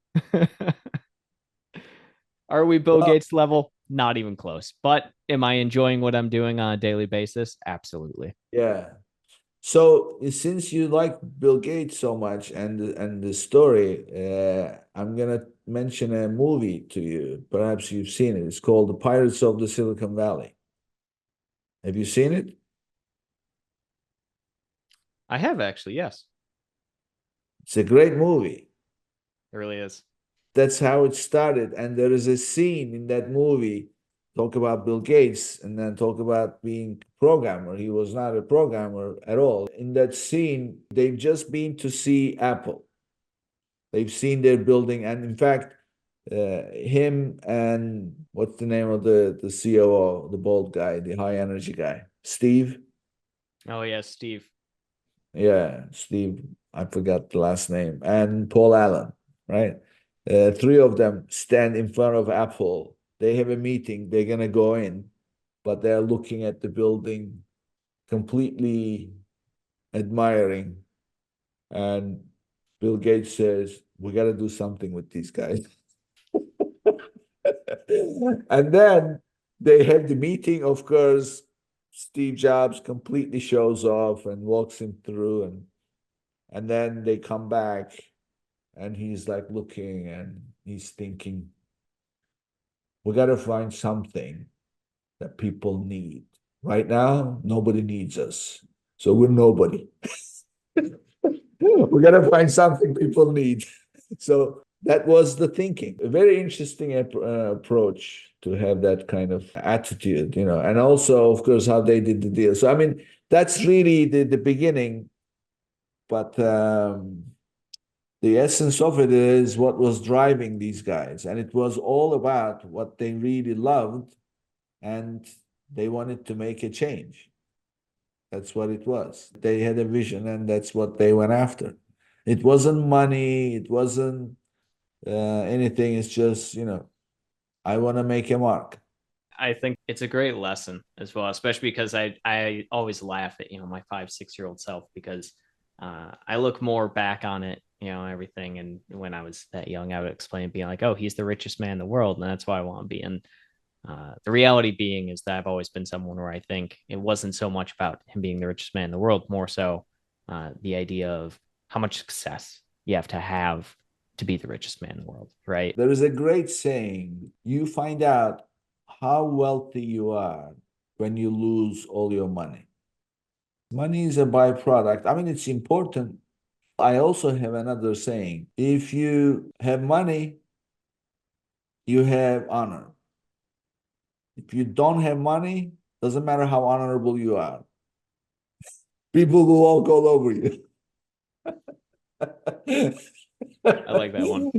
Are we Bill Gates level? Not even close. But am I enjoying what I'm doing on a daily basis? Absolutely. Yeah. So since you like Bill Gates so much and the story, I'm gonna mention a movie to you. Perhaps you've seen it. It's called The Pirates of the Silicon Valley. Have you seen it? I have actually, yes. It's a great movie. It really is. That's how it started. And there is a scene in that movie, talk about Bill Gates and then talk about being a programmer. He was not a programmer at all. In that scene, they've just been to see Apple. They've seen their building. And in fact, him and what's the name of the COO, the bald guy, the high energy guy, Steve? Oh, yes, Steve. Yeah, Steve, I forgot the last name, and Paul Allen, right? Three of them stand in front of Apple. They have a meeting. They're gonna go in, but they're looking at the building, completely admiring. And Bill Gates says, "We got to do something with these guys." And then they have the meeting. Of course, Steve Jobs completely shows off and walks him through, and then they come back, and he's like looking and he's thinking, we got to find something that people need. Right now, nobody needs us. So we're nobody. We got to find something people need. So that was the thinking. A very interesting approach to have that kind of attitude, and also, of course, how they did the deal. So, I mean, that's really the beginning. But the essence of it is what was driving these guys. And it was all about what they really loved, and they wanted to make a change. That's what it was. They had a vision, and that's what they went after. It wasn't money. It wasn't anything. It's just, I want to make a mark. I think it's a great lesson as well, especially because I always laugh at, my 5, 6-year-old self, because I look more back on it, everything. And when I was that young, I would explain being like, oh, he's the richest man in the world, and that's why I want to be. And the reality being is that I've always been someone where I think it wasn't so much about him being the richest man in the world, more so the idea of how much success you have to be the richest man in the world, right? There is a great saying, you find out how wealthy you are when you lose all your money. Money is a byproduct. I mean, it's important. I also have another saying, if you have money, you have honor. If you don't have money, doesn't matter how honorable you are. People will walk all over you. I like that one.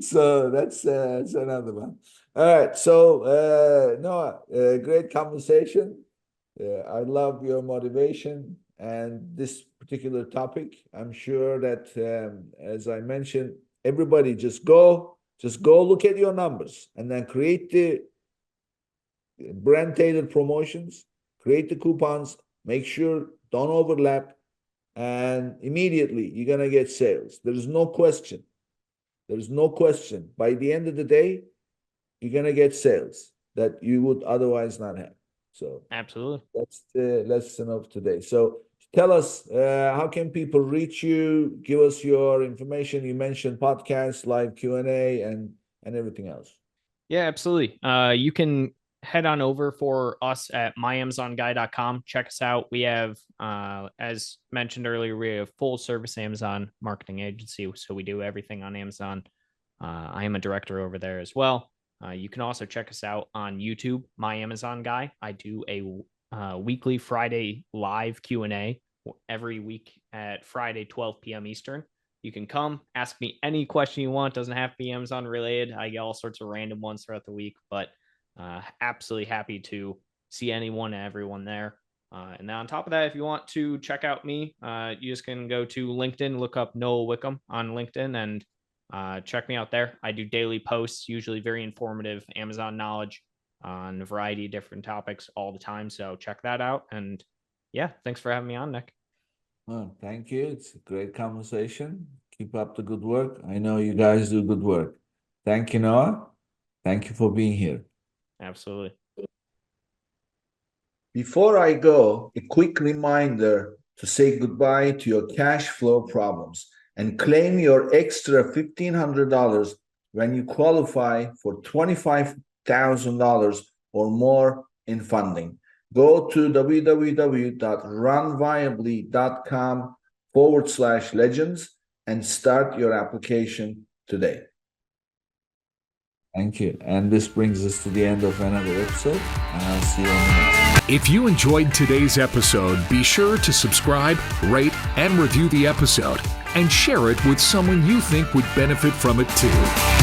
So that's another one. All right. So Noah, great conversation. I love your motivation and this particular topic. I'm sure that, as I mentioned, everybody just go look at your numbers and then create the brand tailored promotions, create the coupons, make sure don't overlap, and immediately you're gonna get sales. There's no question. There's no question. By the end of the day, you're gonna get sales that you would otherwise not have. So absolutely, that's the lesson of today. So tell us, how can people reach you? Give us your information. You mentioned podcasts, live Q&A, and and everything else. Yeah, absolutely. You can head on over for us at myamazonguy.com. Check us out. We have, as mentioned earlier, we have full service Amazon marketing agency. So we do everything on Amazon. I am a director over there as well. You can also check us out on YouTube, My Amazon Guy. I do a weekly Friday live Q&A every week at Friday, 12 p.m. Eastern. You can come ask me any question you want. Doesn't have to be Amazon related. I get all sorts of random ones throughout the week, but absolutely happy to see anyone and everyone there. And then on top of that, if you want to check out me, you just can go to LinkedIn, look up Noah Wickham on LinkedIn, and check me out there. I do daily posts, usually very informative Amazon knowledge on a variety of different topics all the time. So check that out. And yeah, thanks for having me on, Nick. Oh, thank you. It's a great conversation. Keep up the good work. I know you guys do good work. Thank you, Noah. Thank you for being here. Absolutely. Before I go, a quick reminder to say goodbye to your cash flow problems and claim your extra $1,500 when you qualify for $25,000 or more in funding. Go to www.runviably.com/legends and start your application today. Thank you. And this brings us to the end of another episode. And I'll see you on the next. If you enjoyed today's episode, be sure to subscribe, rate, and review the episode, and share it with someone you think would benefit from it too.